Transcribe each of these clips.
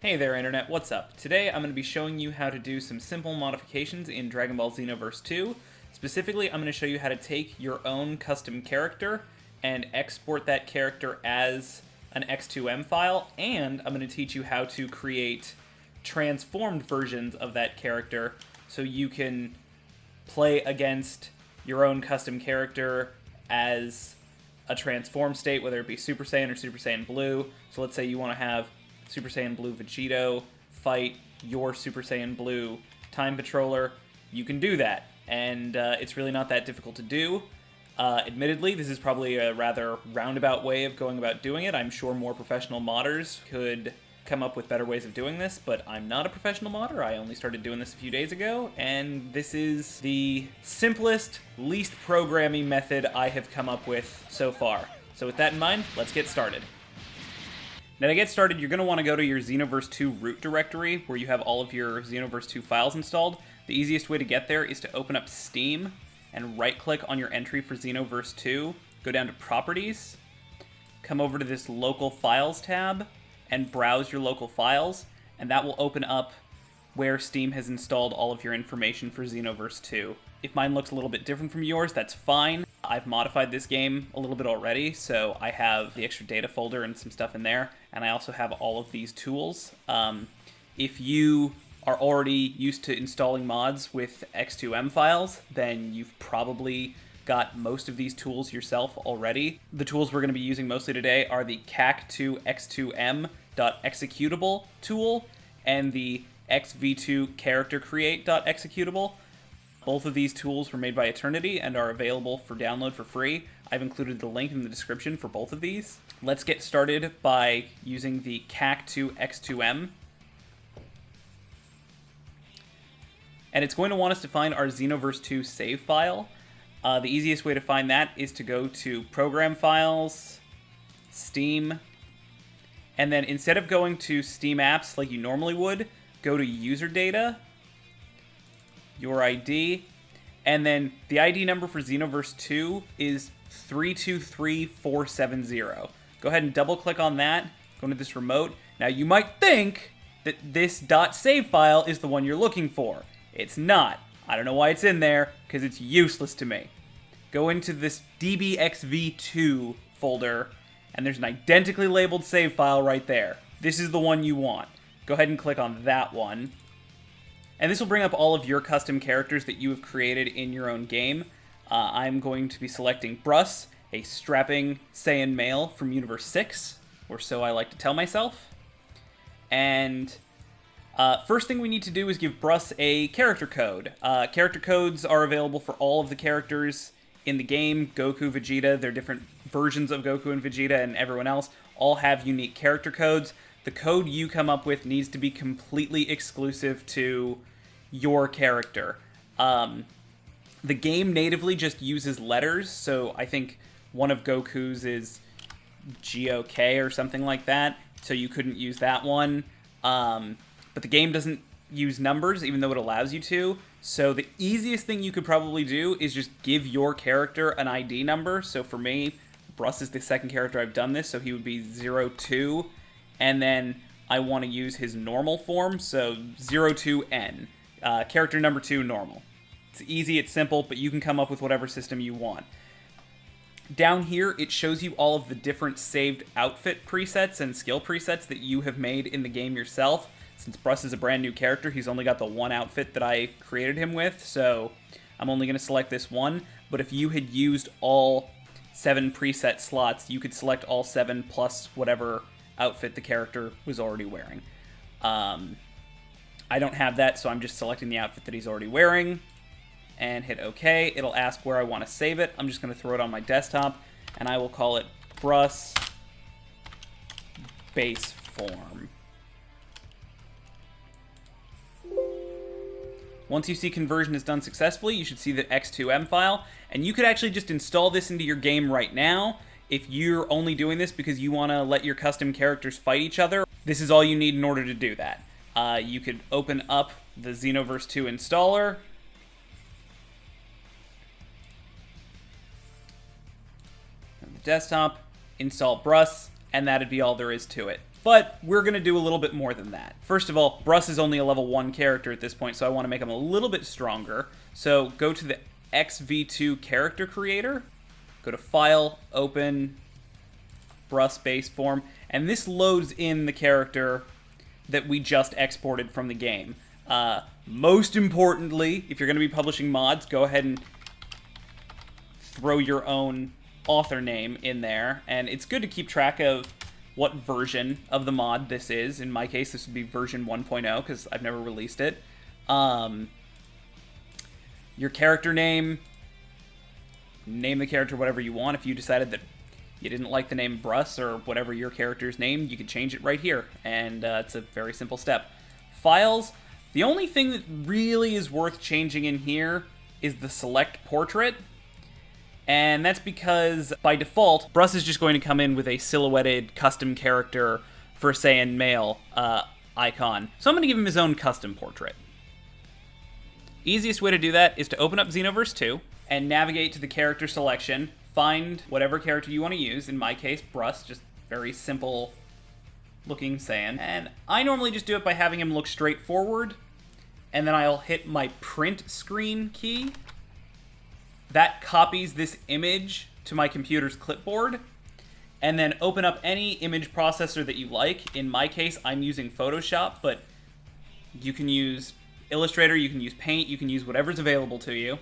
Hey there Internet, what's up? Today I'm going to be showing you how to do some simple modifications in Dragon Ball Xenoverse 2. Specifically, I'm going to show you how to take your own custom character and export that character as an X2M file, and I'm going to teach you how to create transformed versions of that character so you can play against your own custom character as a transformed state, whether it be Super Saiyan or Super Saiyan Blue. So let's say you want to have Super Saiyan Blue Vegito fight your Super Saiyan Blue Time Patroller. You can do that, and it's really not that difficult to do. Admittedly, this is probably a rather roundabout way of going about doing it. I'm sure more professional modders could come up with better ways of doing this, but I'm not a professional modder. I only started doing this a few days ago, and this is the simplest, least programming method I have come up with so far. So with that in mind, let's get started. Now to get started, you're going to want to go to your Xenoverse 2 root directory where you have all of your Xenoverse 2 files installed. The easiest way to get there is to open up Steam and right-click on your entry for Xenoverse 2, go down to Properties, come over to this Local Files tab, and browse your local files, and that will open up where Steam has installed all of your information for Xenoverse 2. If mine looks a little bit different from yours, that's fine. I've modified this game a little bit already, so I have the extra data folder and some stuff in there, and I also have all of these tools. If you are already used to installing mods with X2M files, then you've probably got most of these tools yourself already. The tools we're going to be using mostly today are the CaC2x2m.executable tool and the xv2charactercreate.executable. Both of these tools were made by Eternity and are available for download for free. I've included the link in the description for both of these. Let's get started by using the CaC2x2m. And it's going to want us to find our Xenoverse 2 save file. The easiest way to find that is to go to Program Files, Steam, and then instead of going to Steam Apps like you normally would, go to User Data, your ID, and then the ID number for Xenoverse 2 is 323470. Go ahead and double click on that, go into this remote. Now you might think that this .save file is the one you're looking for. It's not. I don't know why it's in there, because it's useless to me. Go into this dbxv2 folder, and there's an identically labeled save file right there. This is the one you want. Go ahead and click on that one. And this will bring up all of your custom characters that you have created in your own game. I'm going to be selecting Bruss, a strapping Saiyan male from Universe 6, or so I like to tell myself. And first thing we need to do is give Bruss a character code. Character codes are available for all of the characters in the game. Goku, Vegeta, they're different versions of Goku and Vegeta, and everyone else all have unique character codes. The code you come up with needs to be completely exclusive to your character. The game natively just uses letters, so I think one of Goku's is GOK or something like that, so you couldn't use that one. But the game doesn't use numbers, even though it allows you to. So the easiest thing you could probably do is just give your character an ID number. So for me, Bruss is the second character I've done this, so he would be 02. And then I want to use his normal form, so 02N. Character number 2, normal. It's easy, it's simple, but you can come up with whatever system you want. Down here, it shows you all of the different saved outfit presets and skill presets that you have made in the game yourself. Since Bruss is a brand new character, he's only got the one outfit that I created him with, so I'm only going to select this one. But if you had used all 7 preset slots, you could select all 7 plus whatever outfit the character was already wearing. I don't have that, so I'm just selecting the outfit that he's already wearing, and hit OK. It'll ask where I want to save it. I'm just going to throw it on my desktop, and I will call it Bruss Base Form. Once you see conversion is done successfully, you should see the X2M file, and you could actually just install this into your game right now. If you're only doing this because you want to let your custom characters fight each other, this is all you need in order to do that. You could open up the Xenoverse 2 installer. On the desktop, install Bruss, and that'd be all there is to it. But we're going to do a little bit more than that. First of all, Bruss is only a level 1 character at this point, so I want to make him a little bit stronger. So go to the XV2 character creator, go to File, Open, Bruss base form, and this loads in the character that we just exported from the game. Most importantly, if you're going to be publishing mods, go ahead and throw your own author name in there, and it's good to keep track of what version of the mod this is. In my case, this would be version 1.0, because I've never released it. Your character name, name the character whatever you want. If you decided that you didn't like the name Bruss or whatever your character's name, you could change it right here, and it's a very simple step. Files, the only thing that really is worth changing in here is the select portrait, and that's because by default, Bruss is just going to come in with a silhouetted custom character for Saiyan male icon. So I'm going to give him his own custom portrait. Easiest way to do that is to open up Xenoverse 2 and navigate to the character selection, find whatever character you want to use, in my case, Bruss, just very simple looking Saiyan. And I normally just do it by having him look straight forward, and then I'll hit my print screen key. That copies this image to my computer's clipboard, and then open up any image processor that you like. In my case, I'm using Photoshop, but you can use Illustrator, you can use Paint, you can use whatever's available to you.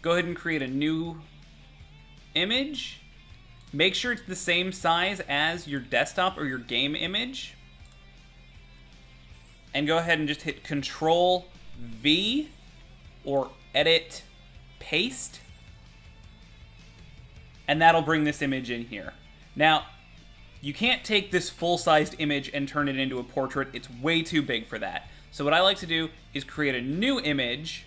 Go ahead and create a new image. Make sure it's the same size as your desktop or your game image. And go ahead and just hit Control V or Edit Paste. And that'll bring this image in here. Now, you can't take this full-sized image and turn it into a portrait. It's way too big for that. So what I like to do is create a new image.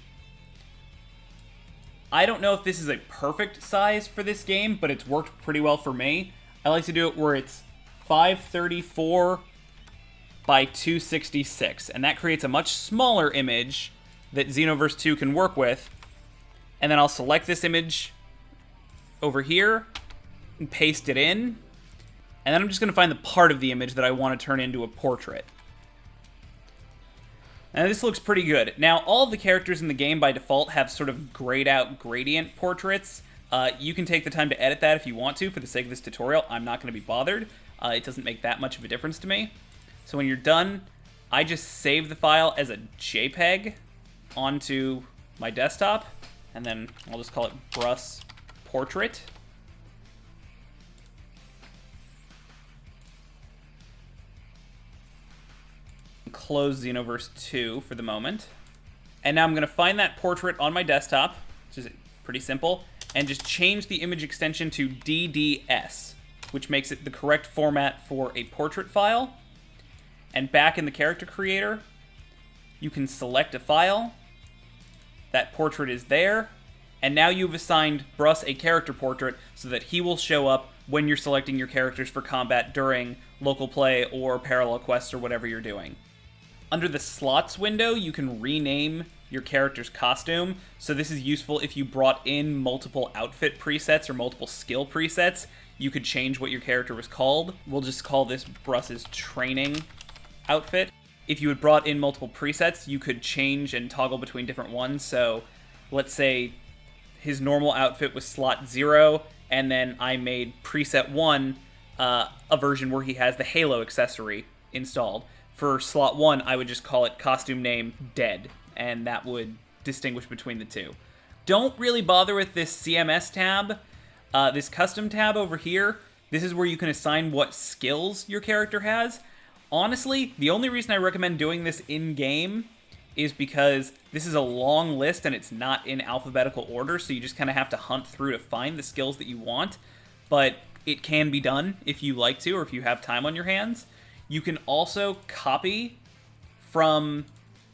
I don't know if this is a perfect size for this game, but it's worked pretty well for me. I like to do it where it's 534 by 266, and that creates a much smaller image that Xenoverse 2 can work with. And then I'll select this image over here and paste it in. And then I'm just going to find the part of the image that I want to turn into a portrait. And this looks pretty good. Now, all of the characters in the game by default have sort of grayed out gradient portraits. You can take the time to edit that if you want to. For the sake of this tutorial, I'm not going to be bothered. It doesn't make that much of a difference to me. So when you're done, I just save the file as a JPEG onto my desktop, and then I'll just call it Bruss Portrait. Close Xenoverse 2 for the moment. And now I'm going to find that portrait on my desktop, which is pretty simple, and just change the image extension to DDS, which makes it the correct format for a portrait file. And back in the character creator, you can select a file. That portrait is there. And now you've assigned Bruss a character portrait so that he will show up when you're selecting your characters for combat during local play or parallel quests or whatever you're doing. Under the slots window, you can rename your character's costume. So this is useful if you brought in multiple outfit presets or multiple skill presets. You could change what your character was called. We'll just call this Bruss's training outfit. If you had brought in multiple presets, you could change and toggle between different ones. So let's say his normal outfit was slot 0, and then I made preset 1 a version where he has the Halo accessory installed. For slot 1, I would just call it costume name dead, and that would distinguish between the two. Don't really bother with this CMS tab. This custom tab over here, this is where you can assign what skills your character has. Honestly, the only reason I recommend doing this in-game is because this is a long list and it's not in alphabetical order, so you just kind of have to hunt through to find the skills that you want. But it can be done if you like to, or if you have time on your hands. You can also copy from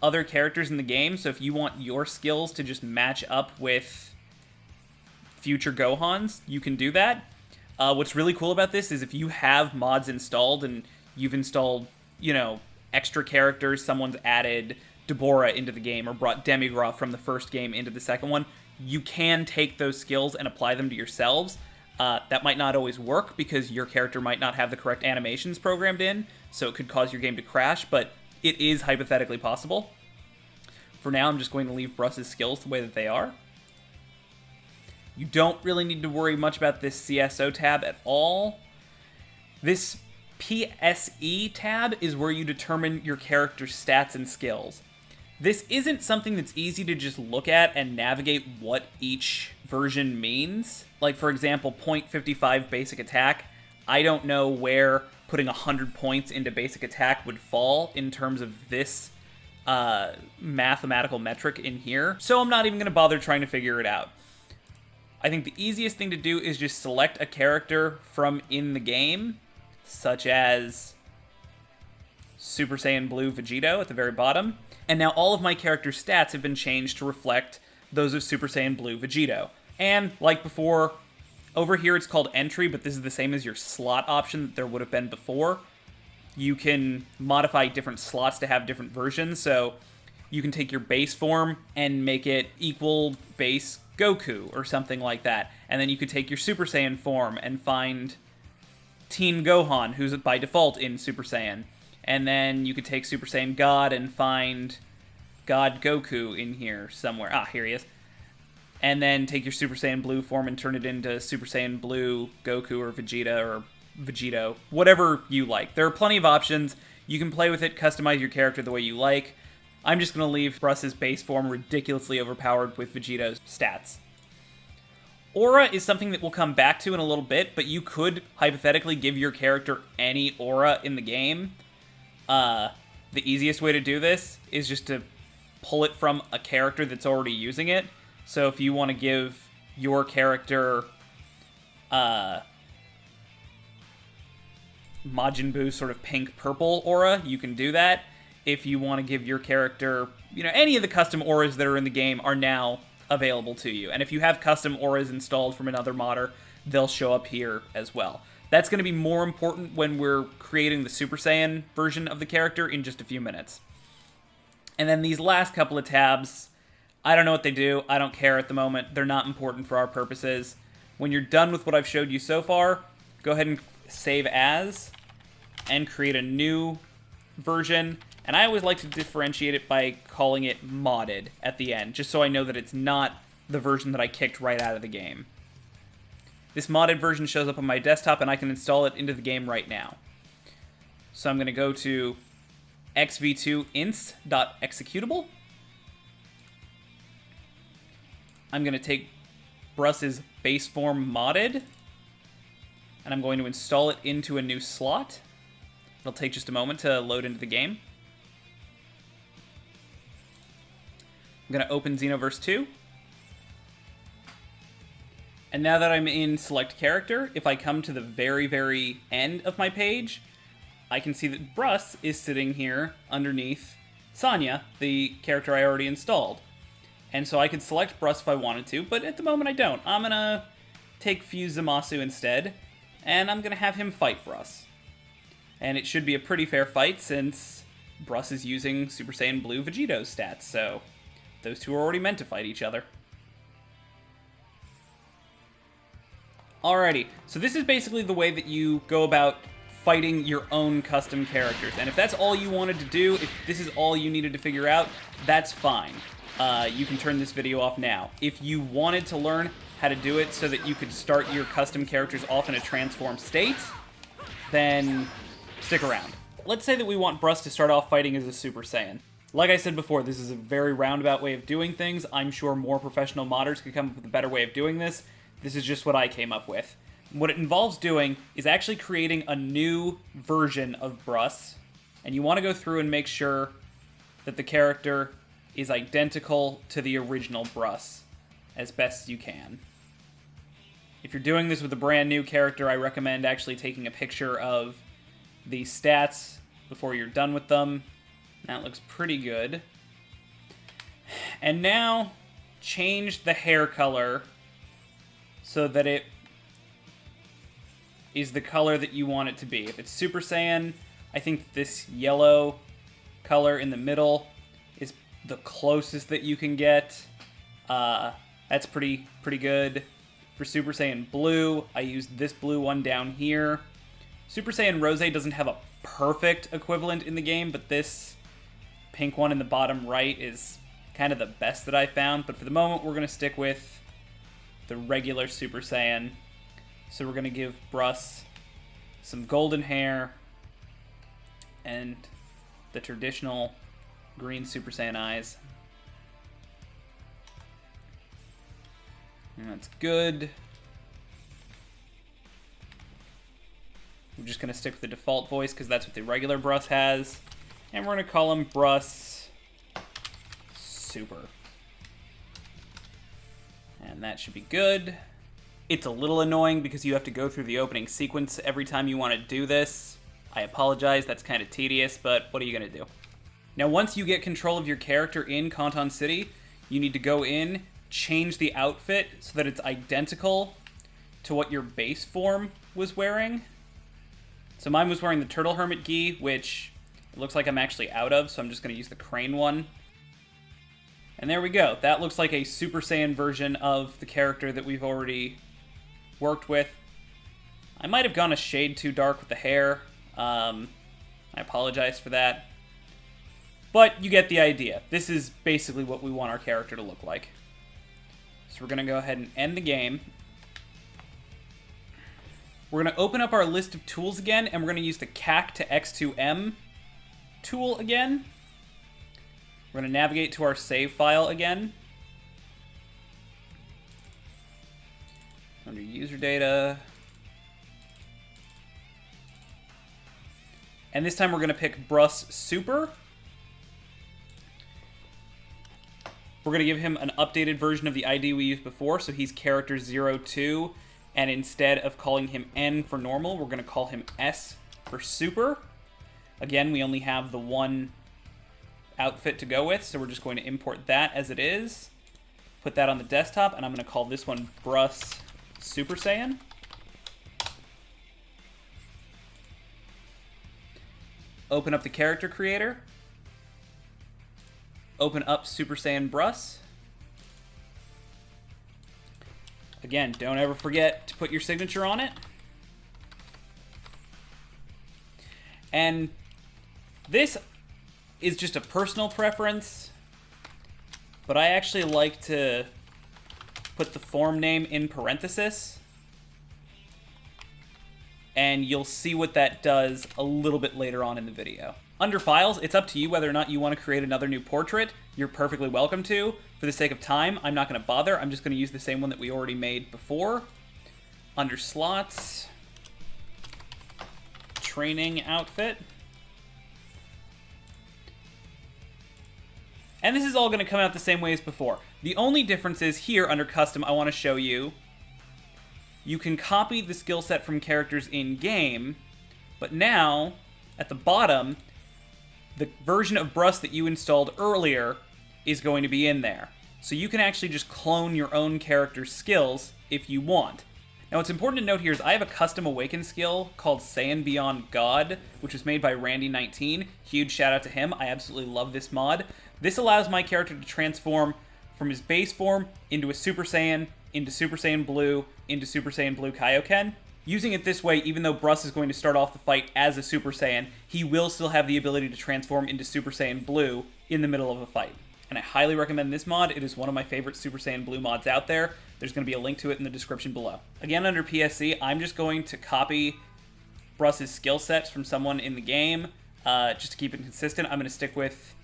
other characters in the game, so if you want your skills to just match up with future Gohans, you can do that. What's really cool about this is if you have mods installed and you've installed, extra characters, someone's added Deborah into the game or brought Demigra from the first game into the second one, you can take those skills and apply them to yourselves. That might not always work because your character might not have the correct animations programmed in, so it could cause your game to crash, but it is hypothetically possible. For now, I'm just going to leave Bruss's skills the way that they are. You don't really need to worry much about this CSO tab at all. This PSE tab is where you determine your character's stats and skills. This isn't something that's easy to just look at and navigate what each version means. Like, for example, 0.55 basic attack. I don't know where putting 100 points into basic attack would fall in terms of this mathematical metric in here, so I'm not even going to bother trying to figure it out. I think the easiest thing to do is just select a character from in the game, such as Super Saiyan Blue Vegito at the very bottom, and now all of my character's stats have been changed to reflect those of Super Saiyan Blue Vegito. And, like before, over here it's called entry, but this is the same as your slot option that there would have been before. You can modify different slots to have different versions, so you can take your base form and make it equal base Goku or something like that. And then you could take your Super Saiyan form and find Teen Gohan, who's by default in Super Saiyan. And then you could take Super Saiyan God and find God Goku in here somewhere. Ah, here he is. And then take your Super Saiyan Blue form and turn it into Super Saiyan Blue Goku or Vegeta or Vegito, whatever you like. There are plenty of options. You can play with it, customize your character the way you like. I'm just going to leave Bruss's base form ridiculously overpowered with Vegito's stats. Aura is something that we'll come back to in a little bit, but you could hypothetically give your character any aura in the game. The easiest way to do this is just to pull it from a character that's already using it. So if you want to give your character Majin Buu sort of pink-purple aura, you can do that. If you want to give your character, any of the custom auras that are in the game are now available to you. And if you have custom auras installed from another modder, they'll show up here as well. That's going to be more important when we're creating the Super Saiyan version of the character in just a few minutes. And then these last couple of tabs, I don't know what they do. I don't care at the moment. They're not important for our purposes. When you're done with what I've showed you so far, go ahead and save as and create a new version. And I always like to differentiate it by calling it modded at the end, just so I know that it's not the version that I kicked right out of the game. This modded version shows up on my desktop, and I can install it into the game right now. So I'm going to go to xv2inst.executable. I'm going to take Bruss's base form modded, and I'm going to install it into a new slot. It'll take just a moment to load into the game. I'm going to open Xenoverse 2. And now that I'm in Select Character, if I come to the very, very end of my page, I can see that Bruss is sitting here underneath Sanya, the character I already installed. And so I could select Bruss if I wanted to, but at the moment I don't. I'm going to take Fuse Zamasu instead, and I'm going to have him fight Bruss. And it should be a pretty fair fight since Bruss is using Super Saiyan Blue Vegito's stats, so those two are already meant to fight each other. Alrighty, so this is basically the way that you go about fighting your own custom characters. And if that's all you wanted to do, if this is all you needed to figure out, that's fine. You can turn this video off now. If you wanted to learn how to do it so that you could start your custom characters off in a transformed state, then stick around. Let's say that we want Bruss to start off fighting as a Super Saiyan. Like I said before, this is a very roundabout way of doing things. I'm sure more professional modders could come up with a better way of doing this. This is just what I came up with. What it involves doing is actually creating a new version of Bruss, and you want to go through and make sure that the character is identical to the original Bruss as best you can. If you're doing this with a brand new character, I recommend actually taking a picture of the stats before you're done with them. That looks pretty good. And now, change the hair color so that it is the color that you want it to be. If it's Super Saiyan, I think this yellow color in the middle is the closest that you can get. That's pretty good. For Super Saiyan Blue, I used this blue one down here. Super Saiyan Rose doesn't have a perfect equivalent in the game, but this pink one in the bottom right is kind of the best that I found. But for the moment, we're going to stick with the regular Super Saiyan. So we're going to give Brus some golden hair and the traditional green Super Saiyan eyes. And that's good. We're just going to stick with the default voice because that's what the regular Brus has. And we're going to call him Brus Super. And that should be good. It's a little annoying because you have to go through the opening sequence every time you want to do this. I apologize, that's kind of tedious, but what are you going to do? Now, once you get control of your character in Canton City, you need to go in, change the outfit so that it's identical to what your base form was wearing. So mine was wearing the Turtle Hermit gi, which it looks like I'm actually out of, so I'm just going to use the Crane one. And there we go. That looks like a Super Saiyan version of the character that we've already worked with. I might have gone a shade too dark with the hair. I apologize for that. But you get the idea. This is basically what we want our character to look like. So we're going to go ahead and end the game. We're going to open up our list of tools again, and we're going to use the CaC to X2M tool again. We're going to navigate to our save file again. Under user data. And this time we're going to pick Brus Super. We're going to give him an updated version of the ID we used before, so he's character 02. And instead of calling him N for normal, we're going to call him S for super. Again, we only have the one outfit to go with, so we're just going to import that as it is. Put that on the desktop, and I'm going to call this one Brus Super Saiyan. Open up the character creator. Open up Super Saiyan Brus. Again, don't ever forget to put your signature on it. And this is just a personal preference, but I actually like to put the form name in parenthesis, and you'll see what that does a little bit later on in the video. Under Files, it's up to you whether or not you want to create another new portrait. You're perfectly welcome to. For the sake of time, I'm not going to bother. I'm just going to use the same one that we already made before. Under Slots, Training Outfit. And this is all going to come out the same way as before. The only difference is here under Custom, I want to show you, you can copy the skill set from characters in-game, but now, at the bottom, the version of Brus that you installed earlier is going to be in there. So you can actually just clone your own character's skills if you want. Now what's important to note here is I have a custom awaken skill called Saiyan Beyond God, which was made by Randy19. Huge shout out to him. I absolutely love this mod. This allows my character to transform from his base form into a Super Saiyan, into Super Saiyan Blue, into Super Saiyan Blue Kaioken. Using it this way, even though Brus is going to start off the fight as a Super Saiyan, he will still have the ability to transform into Super Saiyan Blue in the middle of a fight. And I highly recommend this mod. It is one of my favorite Super Saiyan Blue mods out there. There's going to be a link to it in the description below. Again, under PSC, I'm just going to copy Brus's skill sets from someone in the game, just to keep it consistent. I'm going to stick with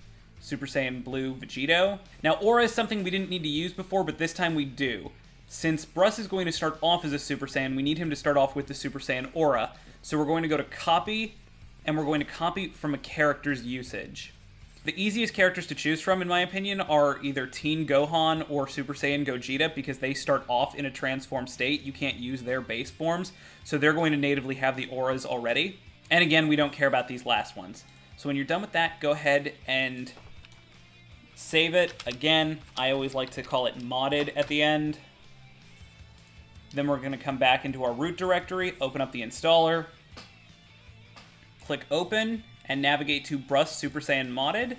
Super Saiyan Blue Vegito. Now, Aura is something we didn't need to use before, but this time we do. Since Brus is going to start off as a Super Saiyan, we need him to start off with the Super Saiyan Aura. So we're going to go to Copy, and we're going to copy from a character's usage. The easiest characters to choose from, in my opinion, are either Teen Gohan or Super Saiyan Gogeta, because they start off in a transformed state. You can't use their base forms, so they're going to natively have the auras already. And again, we don't care about these last ones. So when you're done with that, go ahead and save it. Again, I always like to call it modded at the end. Then we're going to come back into our root directory, open up the installer, click open, and navigate to Brus Super Saiyan Modded.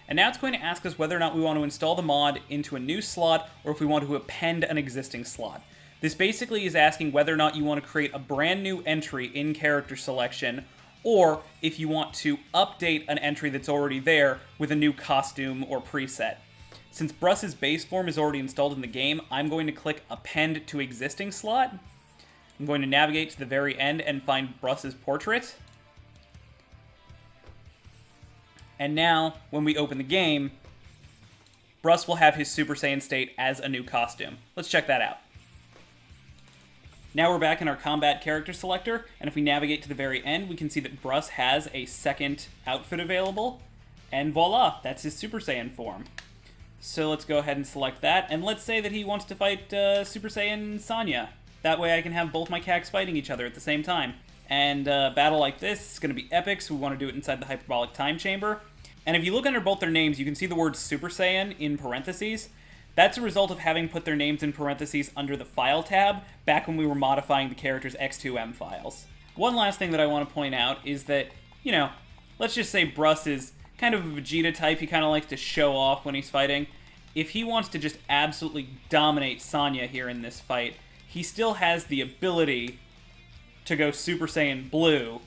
And now it's going to ask us whether or not we want to install the mod into a new slot or if we want to append an existing slot. This basically is asking whether or not you want to create a brand new entry in character selection, or if you want to update an entry that's already there with a new costume or preset. Since Bruss's base form is already installed in the game, I'm going to click Append to Existing slot. I'm going to navigate to the very end and find Bruss's portrait. And now, when we open the game, Bruss will have his Super Saiyan state as a new costume. Let's check that out. Now we're back in our combat character selector, and if we navigate to the very end, we can see that Bruss has a second outfit available, and voila, that's his Super Saiyan form. So let's go ahead and select that, and let's say that he wants to fight Super Saiyan Sanya. That way I can have both my CaCs fighting each other at the same time. And a battle like this is going to be epic, so we want to do it inside the Hyperbolic Time Chamber. And if you look under both their names, you can see the word Super Saiyan in parentheses. That's a result of having put their names in parentheses under the File tab back when we were modifying the character's X2M files. One last thing that I want to point out is that, let's just say Bruss is kind of a Vegeta type. He kind of likes to show off when he's fighting. If he wants to just absolutely dominate Sanya here in this fight, he still has the ability to go Super Saiyan Blue,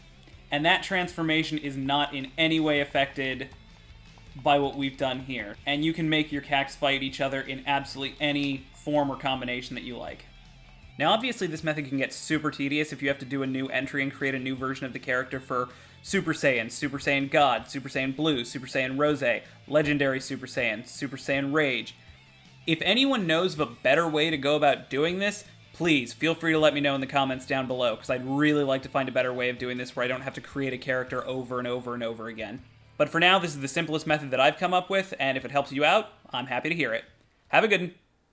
and that transformation is not in any way affected by what we've done here. And you can make your CaCs fight each other in absolutely any form or combination that you like. Now obviously this method can get super tedious if you have to do a new entry and create a new version of the character for Super Saiyan, Super Saiyan God, Super Saiyan Blue, Super Saiyan Rose, Legendary Super Saiyan, Super Saiyan Rage. If anyone knows of a better way to go about doing this, please feel free to let me know in the comments down below, because I'd really like to find a better way of doing this where I don't have to create a character over and over and over again. But for now, this is the simplest method that I've come up with, and if it helps you out, I'm happy to hear it. Have a good one.